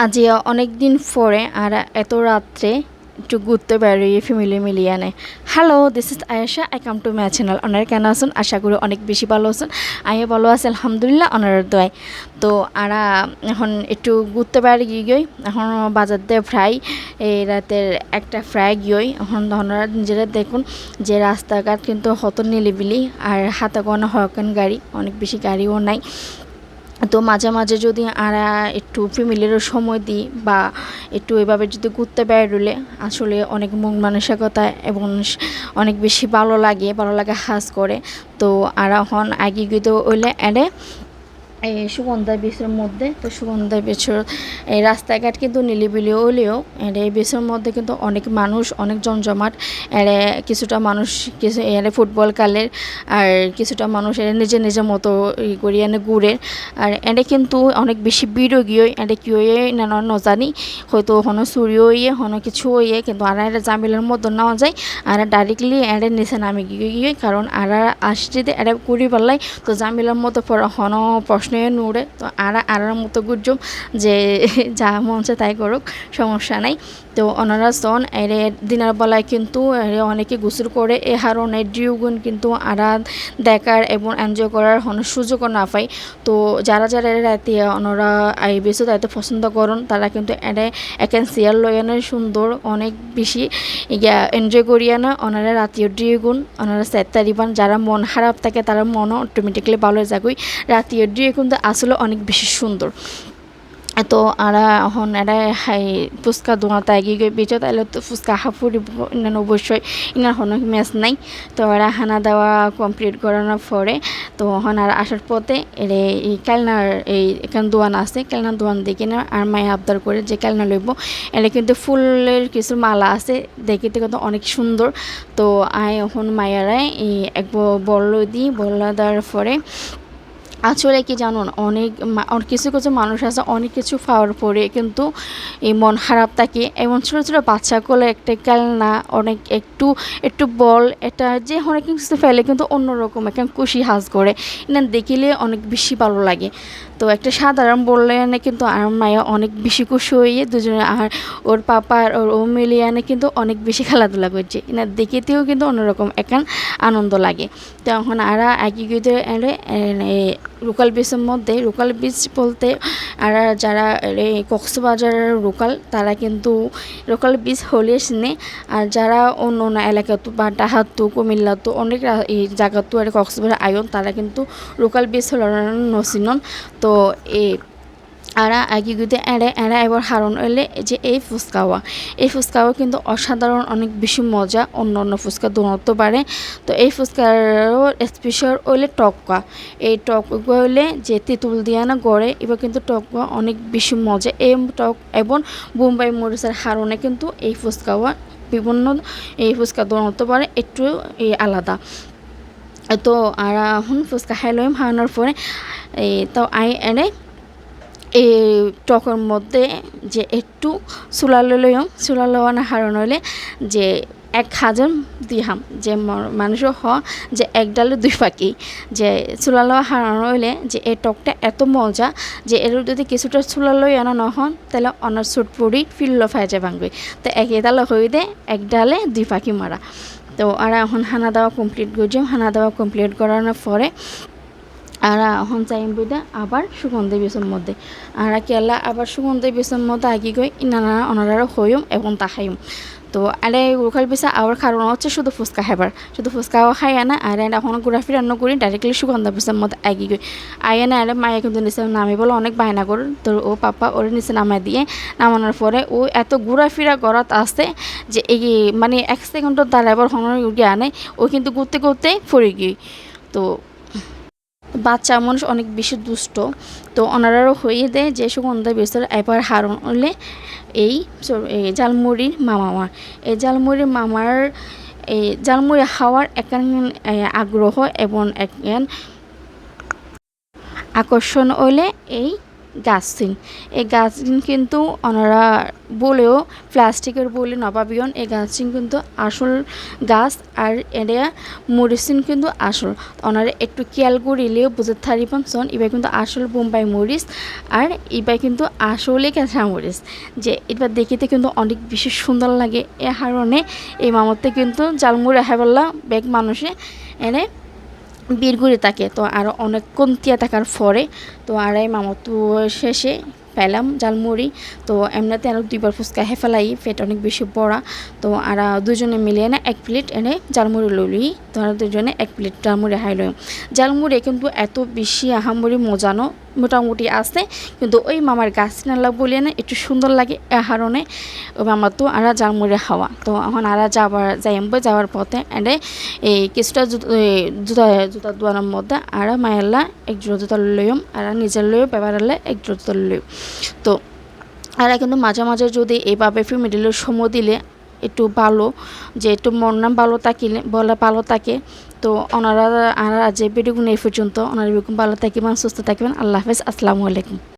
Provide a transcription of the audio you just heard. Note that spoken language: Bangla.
আজ অনেক দিন পরে আর এত রাত্রে একটু ঘুরতে বেরিয়ে ফ্যামিলি মিলিয়ে আনে। Hello, this is Ayesha, I come to my channel. ওনারা কেন আছেন? আশা করি অনেক বেশি ভালো আছেন। আমি ভালো আছি আলহামদুলিল্লাহ, ওনার দোয়ায়। তো আরা এখন একটু ঘুরতে বেরিয়ে গিয়ে এখন বাজার দিয়ে ফ্রাই এই রাতের একটা ফ্রাই গিয়ে এখন ওনারা নিজেরা দেখুন যে রাস্তাঘাট কিন্তু হত নিলিবিলি আর হাতে গোনা হকেন গাড়ি, অনেক বেশি গাড়িও নাই। তো মাঝে মাঝে যদি আরা একটু ফ্যামিলিরও সময় দিই বা একটু এভাবে যদি ঘুরতে বেরোলে আসলে অনেক মন মানসিকতা এবং অনেক বেশি ভালো লাগে হাস করে। তো আরা হন আগে গিয়ে ওইলে এড়ে এই সুগন্ধা বিচের মধ্যে। তো সুগন্ধা বিচের এই রাস্তাঘাট কিন্তু নিলিবিলি হলেও এই বিচের মধ্যে কিন্তু অনেক মানুষ, অনেক জমজমাট। এরে কিছুটা মানুষ কিছু এরে ফুটবল খেলের, আর কিছুটা মানুষ এর নিজের নিজের মতো করি এনে ঘুরে। আর এনে কিন্তু অনেক বেশি ভিড়ও গিয়ে এনে কি হয়ে না নজানি, হয়তো হনো চুরিও হইয়ে হনো কিছু হইয়ে, কিন্তু আর এটা জামিলের মধ্যে নেওয়া যায়। আর ডাইরেক্টলি এর নিচে নামে গিয়ে কারণ আর আসছে এরা ঘুরি পাল্লাই। তো জামিলের মতো হনো প্রশ্ন নুড়ে। তো আরার মতো গুজম যে যা মন চায় তাই করুক, সমস্যা নাই। তো ওনারা সন এর দিনের বেলায় কিন্তু অনেকে গোসল করে এ হারণের ডিউগুণ কিন্তু আরা দেখার এবং এনজয় করার কোনো সুযোগও না পায়। তো যারা রাতে ওনারা এই বেশি তাইতে পছন্দ করুন তারা কিন্তু এনে একেন সিয়ার লয়ানে সুন্দর অনেক বেশি এনজয় করিয়া না ওনারা রাতীয় ডিউগুণ ওনারা সেটটা দিবান। যারা মন খারাপ থাকে তারা মনও অটোমেটিকলি ভালো যাগুই। রাতীয় ডিউ কিন্তু আসলে অনেক বেশি সুন্দর। তো আরা এখন এরা হাই ফুচকা দোয়াতে এগিয়ে গিয়ে বেঁচে তাইলে তো ফুচকা হাফুরি ইনান অবশ্যই ইনার হনো ম্যাচ নাই। তো এরা হানা দেওয়া কমপ্লিট করানোর পরে তো এখন আর আসার পথে এর এই কেলনার এই এখান দোয়ান আছে, কেলনার দোয়ান দেখে না আর মায়ে আবদার করে যে কেলনা লইব। এটা কিন্তু ফুলের কিছু মালা আছে, দেখিতে কিন্তু অনেক সুন্দর। তো আয় এখন মায়েরাই এই এক বড় দিই বড় দেওয়ার পরে আসলে কি জানুন অনেক কিছু কিছু মানুষ আছে অনেক কিছু পাওয়ার পরে কিন্তু এই মন খারাপ থাকে। এবং ছোটো ছোটো বাচ্চা কোলে একটা খেলনা অনেক একটু একটু বল এটা যে অনেক কিছু ফেলে কিন্তু অন্যরকম একটা খুশি হাস করে না দেখিলে অনেক বেশি ভালো লাগে। তো একটা সাধারণ বললে কিন্তু আমার মায়া অনেক বেশি খুশি হয়ে দুজনে আর ওর পাপা আর ও মিলিয়ে কিন্তু অনেক বেশি খেলাধুলা করছে না দেখিতেও কিন্তু অন্যরকম একান আনন্দ লাগে। তখন আর আগে গিয়ে লোকাল বিচের মধ্যে লোকাল বিচ বলতে আর যারা কক্সবাজারের লোকাল তারা কিন্তু লোকাল বিচ হলে চিনে। আর যারা অন্য অন্য এলাকাতো বা ডাহাতো কুমিল্লাতো অনেক এই জায়গাতো আর কক্সবাজার আয়ন তারা কিন্তু লোকাল বিচ হল নচিনন। তো এই আরা আগে গিয়ে এরা এবার হারণ হইলে যে এই ফুচকাও কিন্তু অসাধারণ অনেক বেশি মজা, অন্য অন্য ফুচকা দৌড়তে পারে। তো এই ফুচকারও স্পেশাল হইলে টকা, এই টকগুলো হইলে যে তেঁতুল দিয়া না গড়ে এবার কিন্তু টকগুলো অনেক বেশি মজা। এই টক এবং বোম্বাই মরিচের হারণে কিন্তু এই ফুচকাও বিভিন্ন এই ফুচকা দৌড়তে পারে একটু এই আলাদা। তো আর এখন ফুচকা খাই লইম খাওয়ানোর পরে এই তো এনে এই টকের মধ্যে যে একটু চুলা লইম চুলা লওয়ানো হারণ হইলে যে 1,000 দিহাম যে মানুষ যে এক ডালে 2 পাখি যে চুলা লওয়া হারানো হইলে যে এই টকটা এত মজা যে এর যদি কিছুটা চুলা লই আনা নহন তাহলে অনার সুটপুরি ফিল্ল ফাইজে ভাঙবে। তো এক ডালে হয়ে দে 1 ডালে 2 পাখি মারা। তো আর এখন হানা দেওয়া কমপ্লিট করছিলাম, হানা দেওয়া কমপ্লিট করানোর পরে আর এখন চাইম বইটা আবার সুগন্ধি বিচের মধ্যে আর কেলা আবার সুগন্ধি বিচের মধ্যে আগে গই নানা ওনারা হইম এবং তাহাইম। তো আরে লোকাল বিচে আবার কারণ হচ্ছে শুধু ফুচকা খাইবার, শুধু ফুচকাও খাই আনা আর এখন ঘোরাফি রান্না করি ডাইরেক্টলি সুগন্ধা বিচের মধ্যে আগে গই আয় না আরে মায়ে কিন্তু নিচে নামি বলে অনেক বায়না করুন। তো ও পাপা ওর নিচে নামাই দিয়ে নামানোর পরে ও এত ঘোরাফিরা গড়াত আসতে যে এই মানে 1 সেকেন্ডের দাঁড়াবার হনর উঠে আনে ও কিন্তু ঘুরতে ঘুরতে পড়ে গিয়ে। তো বাচ্চা মানুষ অনেক বেশি দুষ্ট। তো ওনারাও হয়ে দেয় যে সুগন্ধা বিচের এবার হারণ হলে এই জালমুড়ির মামা, এই জালমুড়ির মামার এই জালমুড়ি খাওয়ার একান আগ্রহ এবং এক আকর্ষণ হলে এই গাছসিন এই গাছসিন কিন্তু ওনারা বলেও প্লাস্টিকের বলে নবাবিয়ন এই গাছসিন কিন্তু আসল গাছ আর এটা মরিচিন কিন্তু আসল ওনারা একটু খেয়াল করিলেও বুঝতে থারিবেন সন এবার কিন্তু আসল বোম্বাই মরিচ আর এবার কিন্তু আসলে কাঁচা মরিচ যে এবার দেখিতে কিন্তু অনেক বেশি সুন্দর লাগে এ কারণে এই মামতে কিন্তু জালমুড়ি হাইবল্লা বেগ মানুষে এনে বীর করে থাকে তো আরও অনেকক্ষণ তিয়া থাকার পরে তো আর এই মামতো শেষে পেলাম জালমুড়ি তো এমনিতে আরও 2বার ফুচকা ফেলাই পেট অনেক বেশি বড়া তো আর দুজনে মিলিয়ে না 1 প্লেট এনে জালমুড়ি লইলি তো আর দুজনে 1 প্লেট জালমুড়ি হাই লই জালমুড়ি কিন্তু এত বেশি আহামরি মজানো মোটামুটি আছে কিন্তু ওই মামার গাছ নালা বলিয়ে না একটু সুন্দর লাগে এ কারণে ওই মামার তো আর জালমুড়ি খাওয়া তো এখন আর যাওয়ার পথে এনে এই কিছুটা জুতা জুতা দোয়ানোর মধ্যে আর মায়েরলা এক জোড়া জুতা লইম আর নিজের লইও ব্যবহারলে এক জোড়া জুতা লইম তো আর কিন্তু মাঝে মাঝে যদি এইভাবে ফ্যামিলির সময় দিলে একটু ভালো যে একটু মন নাম ভালো থাকিলে বলে ভালো থাকে তো ওনারা আর আজ ভিডিওগুলো এই পর্যন্ত ওনারা ভালো থাকিবেন সুস্থ থাকিবেন আল্লাহ হাফেজ আসসালামু আলাইকুম।